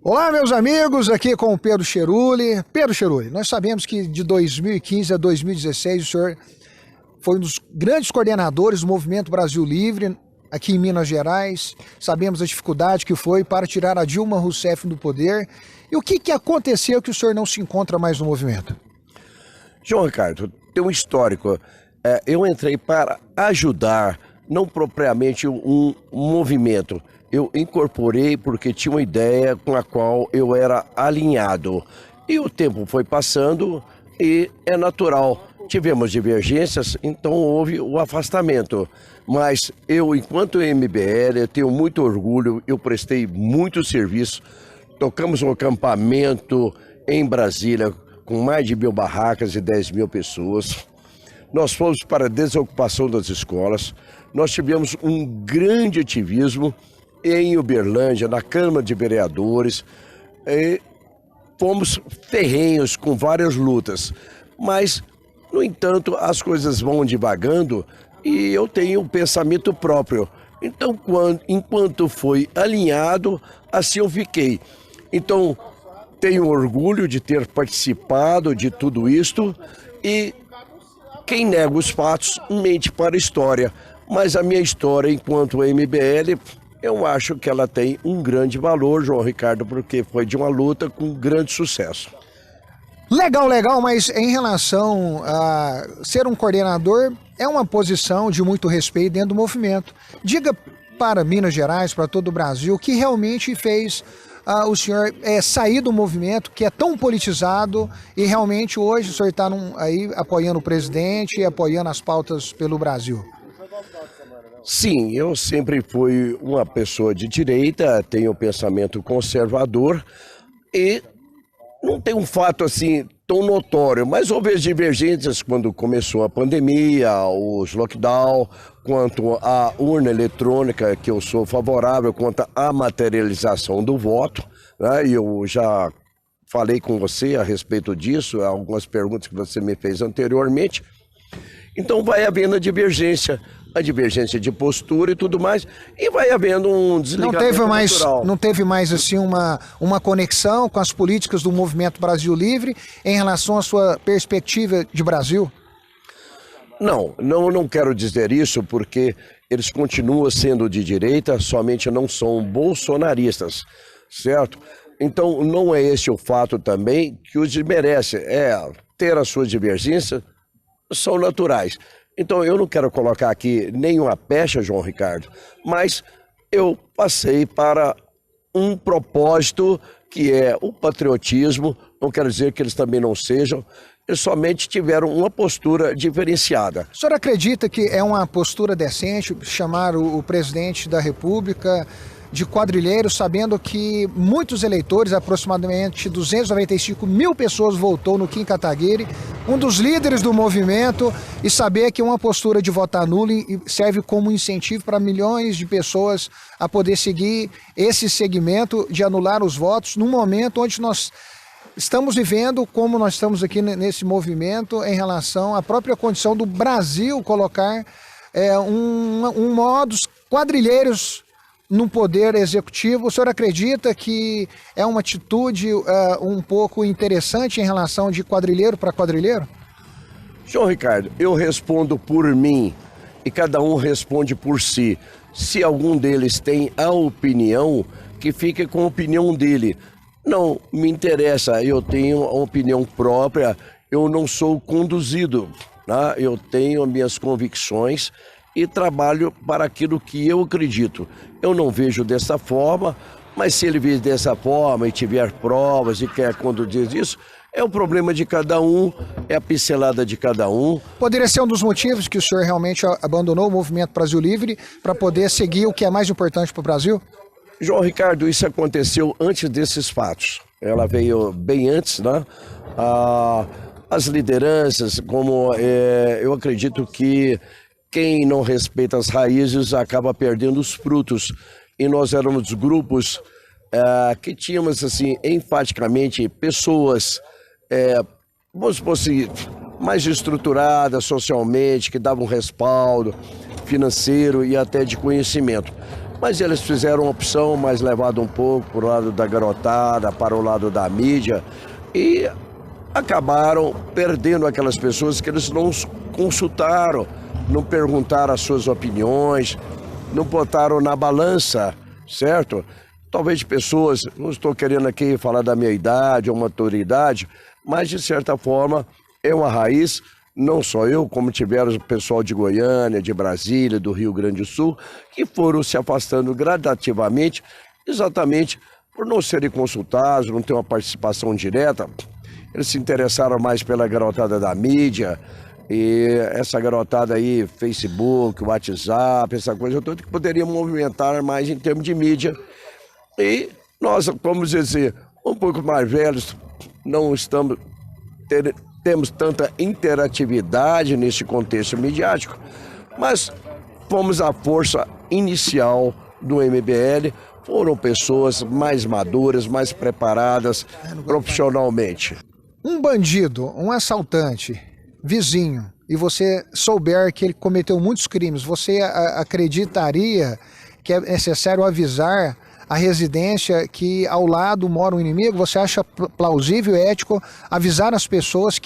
Olá, meus amigos, aqui com o Pedro Cheruli. Pedro Cheruli, nós sabemos que de 2015 a 2016 o senhor foi um dos grandes coordenadores do Movimento Brasil Livre aqui em Minas Gerais. Sabemos a dificuldade que foi para tirar a Dilma Rousseff do poder. E o que aconteceu que o senhor não se encontra mais no movimento? João Ricardo, tem um histórico. Eu entrei para ajudar, não propriamente um movimento. Eu incorporei porque tinha uma ideia com a qual eu era alinhado. E o tempo foi passando e é natural. Tivemos divergências, então houve o afastamento. Mas eu, enquanto MBL, eu tenho muito orgulho, eu prestei muito serviço. Tocamos um acampamento em Brasília com mais de 1.000 barracas e 10 mil pessoas. Nós fomos para a desocupação das escolas. Nós tivemos um grande ativismo em Uberlândia, na Câmara de Vereadores. Fomos ferrenhos com várias lutas. Mas, no entanto, as coisas vão divagando e eu tenho um pensamento próprio. Então, enquanto foi alinhado, assim eu fiquei. Então, tenho orgulho de ter participado de tudo isto e quem nega os fatos mente para a história. Mas a minha história enquanto MBL, eu acho que ela tem um grande valor, João Ricardo, porque foi de uma luta com grande sucesso. Legal, mas em relação a ser um coordenador, é uma posição de muito respeito dentro do movimento. Diga para Minas Gerais, para todo o Brasil, o que realmente fez o senhor sair do movimento que é tão politizado e realmente hoje o senhor está aí apoiando o presidente e apoiando as pautas pelo Brasil. Sim, eu sempre fui uma pessoa de direita, tenho um pensamento conservador e não tem um fato assim tão notório, mas houve as divergências quando começou a pandemia, os lockdown, quanto à urna eletrônica, que eu sou favorável, quanto à materialização do voto, né? E eu já falei com você a respeito disso, algumas perguntas que você me fez anteriormente. Então vai havendo a divergência de postura e tudo mais, e vai havendo um desligamento natural. Não teve mais assim uma conexão com as políticas do Movimento Brasil Livre em relação à sua perspectiva de Brasil? Não quero dizer isso porque eles continuam sendo de direita, somente não são bolsonaristas, certo? Então não é esse o fato também que os desmerece, ter as suas divergências, são naturais. Então eu não quero colocar aqui nenhuma pecha, João Ricardo, mas eu passei para um propósito que é o patriotismo. Não quero dizer que eles também não sejam, eles somente tiveram uma postura diferenciada. O senhor acredita que é uma postura decente chamar o presidente da República de quadrilheiro, sabendo que muitos eleitores, aproximadamente 295 mil pessoas votou no Kim Kataguiri, um dos líderes do movimento, e saber que uma postura de votar nulo serve como incentivo para milhões de pessoas a poder seguir esse segmento de anular os votos num momento onde nós estamos vivendo, como nós estamos aqui nesse movimento, em relação à própria condição do Brasil colocar um modus quadrilheiros no poder executivo. O senhor acredita que é uma atitude um pouco interessante em relação de quadrilheiro para quadrilheiro? João Ricardo, eu respondo por mim e cada um responde por si. Se algum deles tem a opinião, que fique com a opinião dele. Não me interessa, eu tenho a opinião própria, eu não sou conduzido, né? Eu tenho minhas convicções e trabalho para aquilo que eu acredito. Eu não vejo dessa forma, mas se ele vir dessa forma e tiver provas e quer conduzir isso, é o problema de cada um, é a pincelada de cada um. Poderia ser um dos motivos que o senhor realmente abandonou o Movimento Brasil Livre para poder seguir o que é mais importante para o Brasil? João Ricardo, isso aconteceu antes desses fatos. Ela veio bem antes, né? As lideranças, como eu acredito que quem não respeita as raízes acaba perdendo os frutos. E nós éramos grupos que tínhamos, assim, enfaticamente pessoas, vamos supor assim, mais estruturadas socialmente, que davam respaldo financeiro e até de conhecimento. Mas eles fizeram uma opção mais levada um pouco para o lado da garotada, para o lado da mídia, e acabaram perdendo aquelas pessoas que eles não consultaram, não perguntaram as suas opiniões, não botaram na balança, certo? Talvez pessoas, não estou querendo aqui falar da minha idade ou maturidade, mas de certa forma é uma raiz, não só eu, como tiveram o pessoal de Goiânia, de Brasília, do Rio Grande do Sul, que foram se afastando gradativamente, exatamente por não serem consultados, não ter uma participação direta. Eles se interessaram mais pela garotada da mídia, e essa garotada aí, Facebook, WhatsApp, essa coisa toda, que poderia movimentar mais em termos de mídia. E nós, vamos dizer, um pouco mais velhos, não temos tanta interatividade nesse contexto midiático, mas fomos a força inicial do MBL, foram pessoas mais maduras, mais preparadas profissionalmente. Um bandido, um assaltante, vizinho, e você souber que ele cometeu muitos crimes, você acreditaria que é necessário avisar a residência que ao lado mora um inimigo? Você acha plausível e ético avisar as pessoas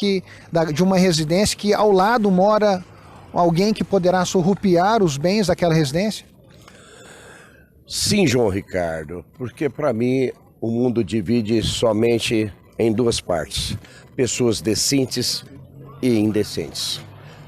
de uma residência que ao lado mora alguém que poderá surrupiar os bens daquela residência? Sim, João Ricardo, porque para mim o mundo divide somente em duas partes: pessoas decentes e indecentes.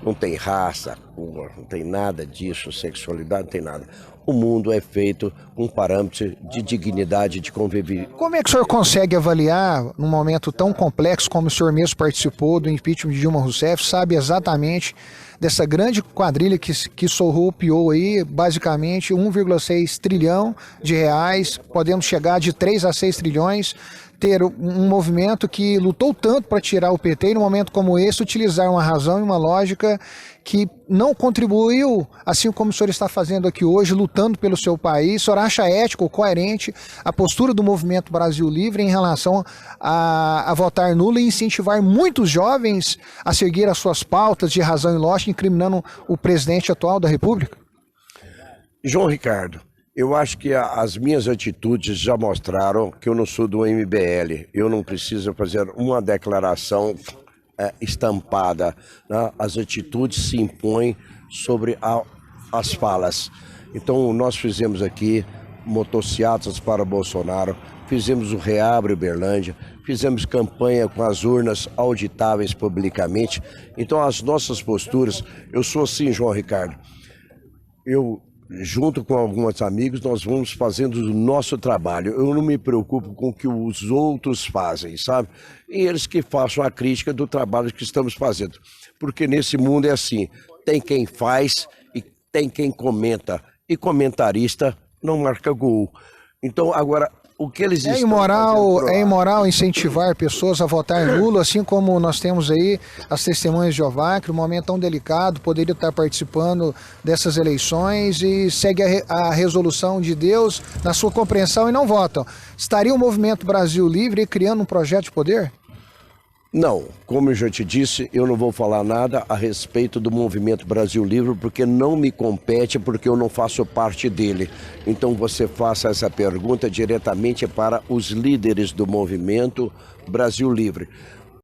Não tem raça, cor, não tem nada disso, sexualidade, não tem nada. O mundo é feito com parâmetros de dignidade, de convívio. Como é que o senhor consegue avaliar, num momento tão complexo como o senhor mesmo participou do impeachment de Dilma Rousseff, sabe exatamente dessa grande quadrilha que surrupiou aí basicamente 1,6 trilhão de reais, podemos chegar de 3 a 6 trilhões, ter um movimento que lutou tanto para tirar o PT e num momento como esse utilizar uma razão e uma lógica que não contribuiu, assim como o senhor está fazendo aqui hoje, lutando pelo seu país. O senhor acha ético, coerente a postura do Movimento Brasil Livre em relação a votar nulo e incentivar muitos jovens a seguir as suas pautas de razão e lógica, incriminando o presidente atual da República? João Ricardo, eu acho que as minhas atitudes já mostraram que eu não sou do MBL. Eu não preciso fazer uma declaração estampada, né? As atitudes se impõem sobre as falas. Então nós fizemos aqui motociatas para Bolsonaro, fizemos o Reabre Uberlândia, fizemos campanha com as urnas auditáveis publicamente. Então as nossas posturas, eu sou assim, João Ricardo, junto com alguns amigos, nós vamos fazendo o nosso trabalho. Eu não me preocupo com o que os outros fazem, sabe? E eles que façam a crítica do trabalho que estamos fazendo. Porque nesse mundo é assim, tem quem faz e tem quem comenta. E comentarista não marca gol. Então, agora, o que eles estão fazendo... É imoral incentivar pessoas a votar nulo, assim como nós temos aí as testemunhas de Jeová, que num momento tão delicado poderia estar participando dessas eleições e segue a resolução de Deus na sua compreensão e não votam. Estaria o Movimento Brasil Livre criando um projeto de poder? Não, como eu já te disse, eu não vou falar nada a respeito do Movimento Brasil Livre, porque não me compete, porque eu não faço parte dele. Então você faça essa pergunta diretamente para os líderes do Movimento Brasil Livre.